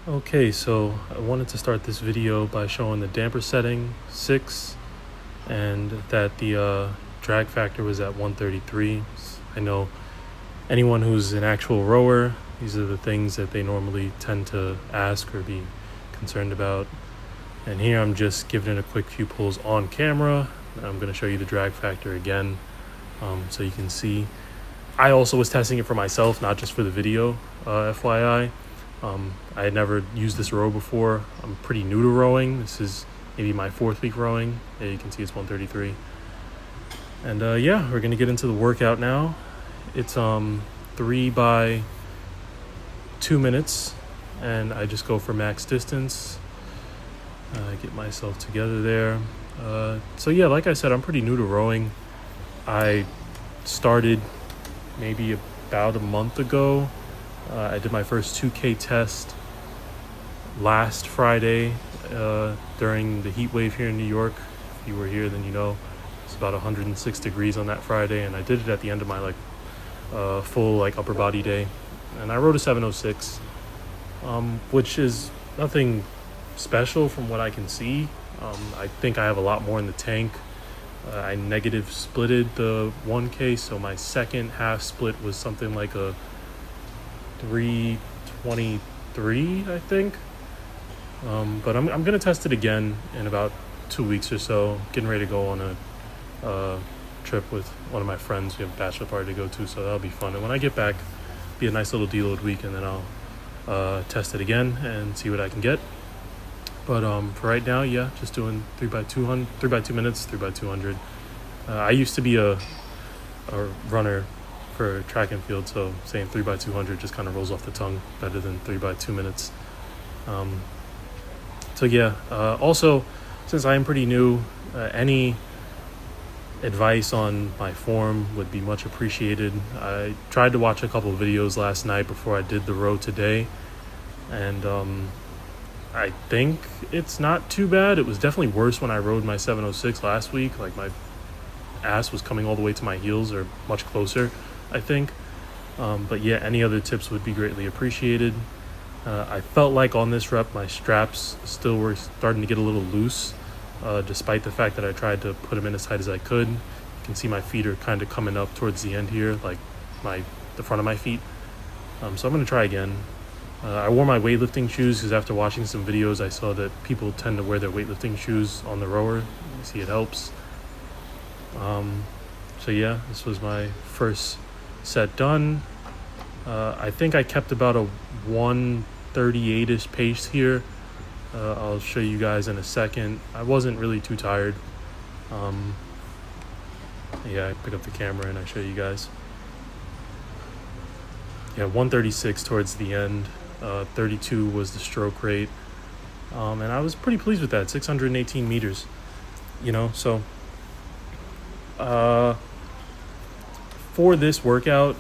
Okay, so I wanted to start this video by showing the damper setting 6 and that the drag factor was at 133. I know anyone who's an actual rower, these are the things that they normally tend to ask or be concerned about. And here I'm just giving it a quick few pulls on camera. I'm going to show you the drag factor again so you can see. I also was testing it for myself, not just for the video, FYI. I had never used this row before. I'm pretty new to rowing. This is maybe my 4th week rowing. Yeah, you can see it's 133. And yeah, we're gonna get into the workout now. It's 3 by 2 minutes, and I just go for max distance. Get myself together there. So yeah, like I said, I'm pretty new to rowing. I started maybe about a month ago. I did my first 2K test last Friday during the heat wave here in New York. If you were here, then you know it's about 106 degrees on that Friday, and I did it at the end of my full upper body day, and I rode a 706, which is nothing special from what I can see. I think I have a lot more in the tank. I negative splitted the 1K, so my second half split was something like a 323, I think. But I'm gonna test it again in about 2 weeks or so. Getting ready to go on a trip with one of my friends. We have a bachelor party to go to, so that'll be fun. And when I get back, be a nice little deload week, and then I'll test it again and see what I can get. But for right now, yeah, just doing 3 by 2 minutes, 3 by 200. I used to be a runner for track and field, so saying 3 by 200 just kind of rolls off the tongue better than 3 by 2 minutes. So yeah, also, since I am pretty new, any advice on my form would be much appreciated. I tried to watch a couple of videos last night before I did the row today, and I think it's not too bad. It was definitely worse when I rode my 706 last week. Like, my ass was coming all the way to my heels, or much closer, I think. But yeah, any other tips would be greatly appreciated. I felt like on this rep my straps still were starting to get a little loose, despite the fact that I tried to put them in as tight as I could. You can see my feet are kind of coming up towards the end here, like the front of my feet. So I'm going to try again. I wore my weightlifting shoes because after watching some videos I saw that people tend to wear their weightlifting shoes on the rower. You see, it helps. So yeah, this was my first set done. I think I kept about a 138-ish pace here. I'll show you guys in a second. I wasn't really too tired. Yeah, I pick up the camera and I show you guys. Yeah, 136 towards the end. 32 was the stroke rate. And I was pretty pleased with that. 618 meters. So for this workout,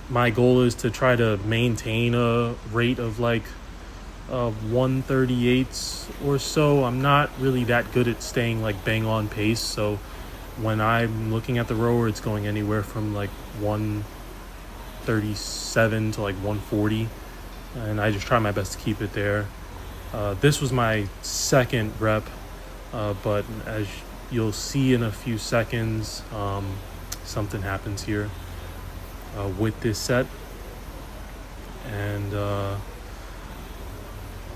my goal is to try to maintain a rate of 138 or so. I'm not really that good at staying bang on pace, so when I'm looking at the rower, it's going anywhere from 137 to 140, and I just try my best to keep it there. This was my second rep, but as you'll see in a few seconds, something happens here with this set, and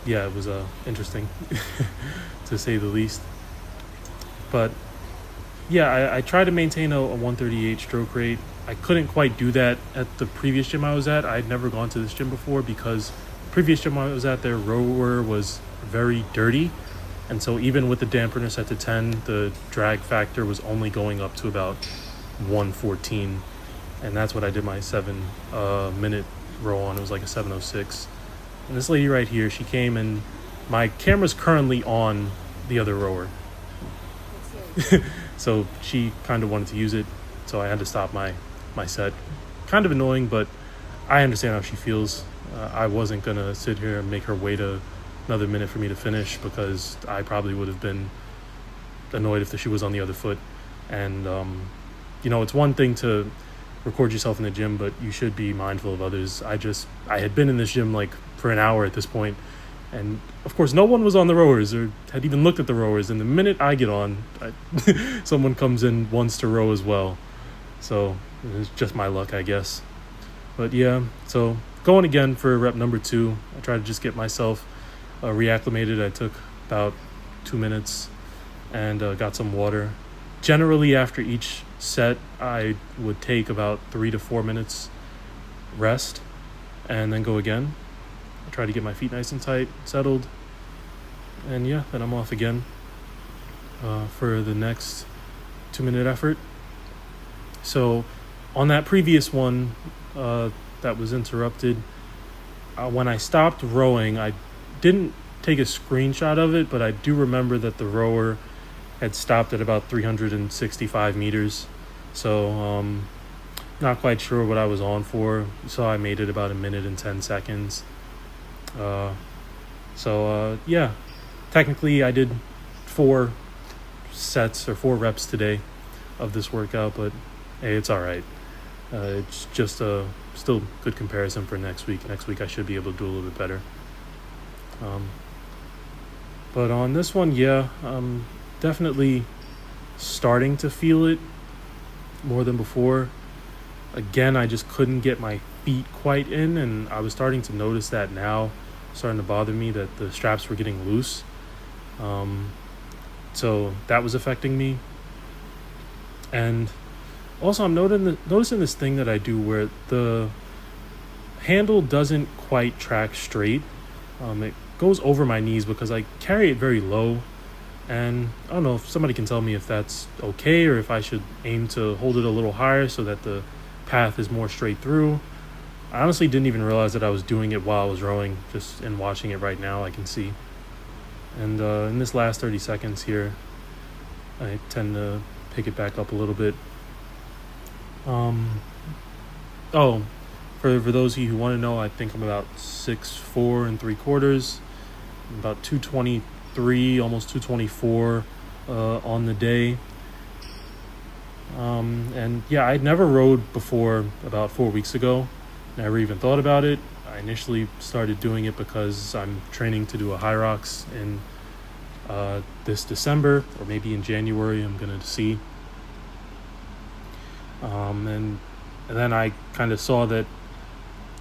yeah, it was interesting to say the least. But yeah, I try to maintain a 138 stroke rate. I couldn't quite do that at the previous gym I was at. I'd never gone to this gym before because the previous gym I was at, their rower was very dirty, and so even with the dampener set to 10, the drag factor was only going up to about 114, and that's what I did my 7-minute row on. It was like a 706. And this lady right here, she came, and my camera's currently on the other rower. So she kind of wanted to use it, so I had to stop my set. Kind of annoying, but I understand how she feels. I wasn't going to sit here and make her wait another minute for me to finish, because I probably would have been annoyed if the shoe was on the other foot. And, it's one thing to record yourself in the gym, but you should be mindful of others. I had been in this gym like for an hour at this point, and of course no one was on the rowers or had even looked at the rowers, and the minute I get on, someone comes in, wants to row as well. So it's just my luck, I guess. But yeah, so going again for rep number 2. I tried to just get myself reacclimated. I took about 2 minutes and got some water. Generally, after each set, I would take about 3 to 4 minutes rest and then go again. I try to get my feet nice and tight, settled. And yeah, then I'm off again for the next 2-minute effort. So on that previous one that was interrupted, when I stopped rowing, I didn't take a screenshot of it, but I do remember that the rower had stopped at about 365 meters. So not quite sure what I was on for. So I made it about 1 minute and 10 seconds. Yeah, technically I did 4 sets or 4 reps today of this workout, but hey, it's all right. It's just a still good comparison for next week. Next week I should be able to do a little bit better. But on this one, yeah, definitely starting to feel it more than before. Again, I just couldn't get my feet quite in, and I was starting to notice that now, starting to bother me that the straps were getting loose. So that was affecting me. And also I'm noticing this thing that I do where the handle doesn't quite track straight. It goes over my knees because I carry it very low. And I don't know if somebody can tell me if that's okay or if I should aim to hold it a little higher so that the path is more straight through. I honestly didn't even realize that I was doing it while I was rowing. Just in watching it right now, I can see. And in this last 30 seconds here, I tend to pick it back up a little bit. For those of you who want to know, I think I'm about 6'4 3/4, about 223, almost 224 on the day. And yeah, I'd never rowed before about 4 weeks ago. Never even thought about it. I initially started doing it because I'm training to do a high rocks in this December, or maybe in January. I'm gonna see. And then I kind of saw that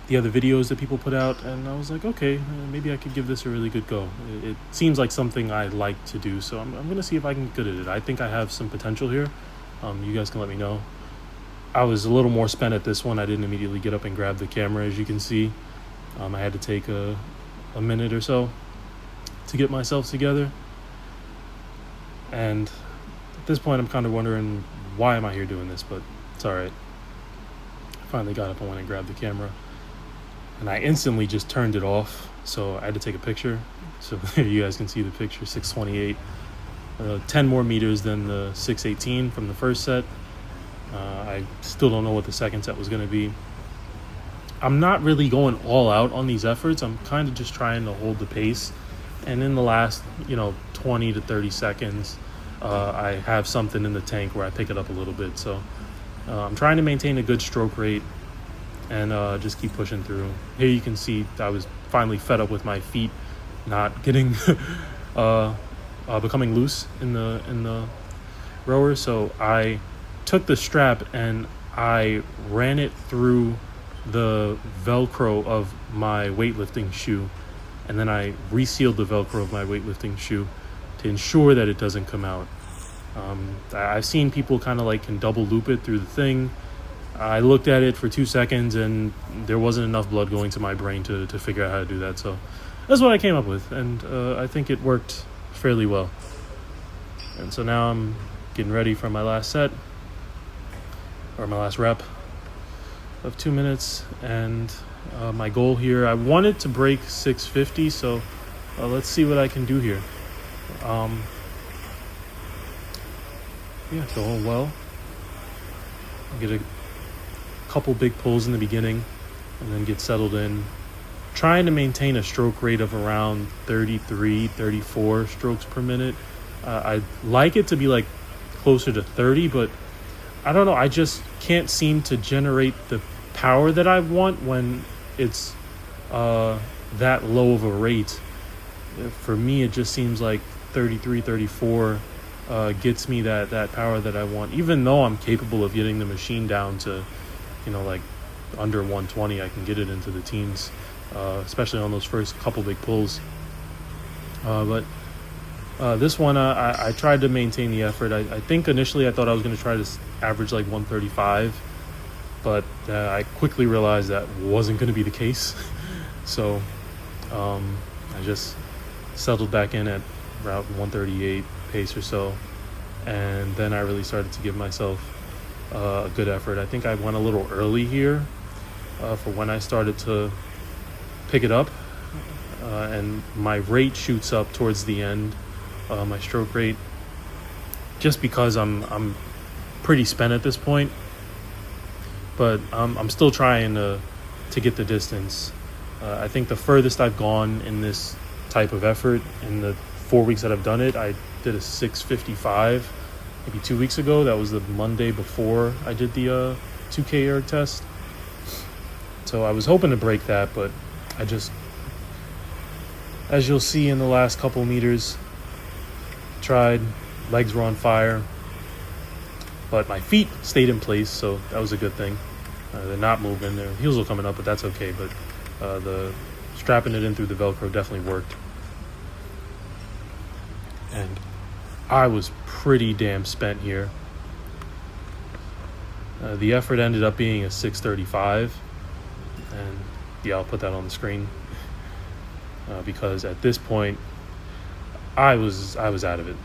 the other videos that people put out, and I was like, okay, maybe I could give this a really good go. It seems like something I like to do, so I'm gonna see if I can get good at it. I think I have some potential here. You guys can let me know. I was a little more spent at this one. I didn't immediately get up and grab the camera, as you can see. I had to take a minute or so to get myself together. And at this point, I'm kind of wondering, why am I here doing this? But it's all right. I finally got up and went and grabbed the camera. And I instantly just turned it off. So I had to take a picture. So you guys can see the picture, 628. 10 more meters than the 618 from the first set. I still don't know what the second set was going to be. I'm not really going all out on these efforts. I'm kind of just trying to hold the pace. And in the last, 20 to 30 seconds, I have something in the tank where I pick it up a little bit. So I'm trying to maintain a good stroke rate and just keep pushing through. Here you can see I was finally fed up with my feet not getting becoming loose in the rower. So I took the strap and I ran it through the Velcro of my weightlifting shoe, and then I resealed the Velcro of my weightlifting shoe to ensure that it doesn't come out. I've seen people kind of can double loop it through the thing. I looked at it for 2 seconds and there wasn't enough blood going to my brain to figure out how to do that. So that's what I came up with, and I think it worked fairly well. And so now I'm getting ready for my last set, or my last rep of 2 minutes. And my goal here, I wanted to break 650, so let's see what I can do here. Going well. I get a couple big pulls in the beginning and then get settled in, trying to maintain a stroke rate of around 33, 34 strokes per minute. I'd like it to be closer to 30, but I don't know, I just can't seem to generate the power that I want when it's that low of a rate. For me, it just seems like 33, 34 gets me that power that I want, even though I'm capable of getting the machine down to, like under 120. I can get it into the teens, especially on those first couple big pulls. But this one, I tried to maintain the effort. I think initially I thought I was going to try to average like 135, but I quickly realized that wasn't going to be the case. So I just settled back in at around 138 pace or so, and then I really started to give myself a good effort. I think I went a little early here for when I started to pick it up, and my rate shoots up towards the end, my stroke rate, just because I'm pretty spent at this point, but I'm still trying to get the distance. I think the furthest I've gone in this type of effort in the 4 weeks that I've done it, I did a 6:55 maybe 2 weeks ago. That was the Monday before I did the 2K erg test. So I was hoping to break that, but I just, as you'll see in the last couple meters, tried. Legs were on fire, but my feet stayed in place, so that was a good thing. They're not moving, their heels are coming up, but that's okay. But the strapping it in through the Velcro definitely worked. And I was pretty damn spent here. The effort ended up being a 6:35, and yeah, I'll put that on the screen, because at this point I was out of it.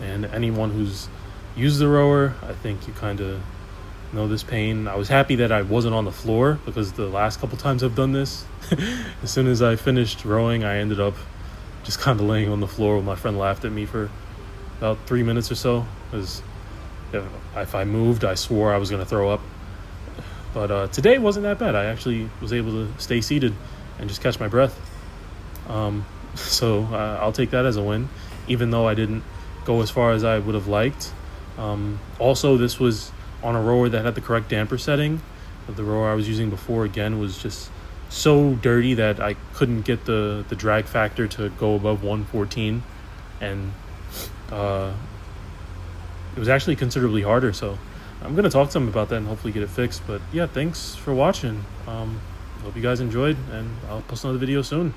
And anyone who's used the rower, I think you kind of know this pain. I was happy that I wasn't on the floor, because the last couple times I've done this, as soon as I finished rowing, I ended up just kind of laying on the floor. My friend laughed at me for about 3 minutes or so, because if I moved, I swore I was going to throw up. But today wasn't that bad. I actually was able to stay seated and just catch my breath. So I'll take that as a win, even though I didn't go as far as I would have liked. Also, this was on a rower that had the correct damper setting. The rower I was using before, again, was just so dirty that I couldn't get the drag factor to go above 114, and it was actually considerably harder. So I'm going to talk to them about that and hopefully get it fixed. But yeah, thanks for watching. Hope you guys enjoyed, and I'll post another video soon.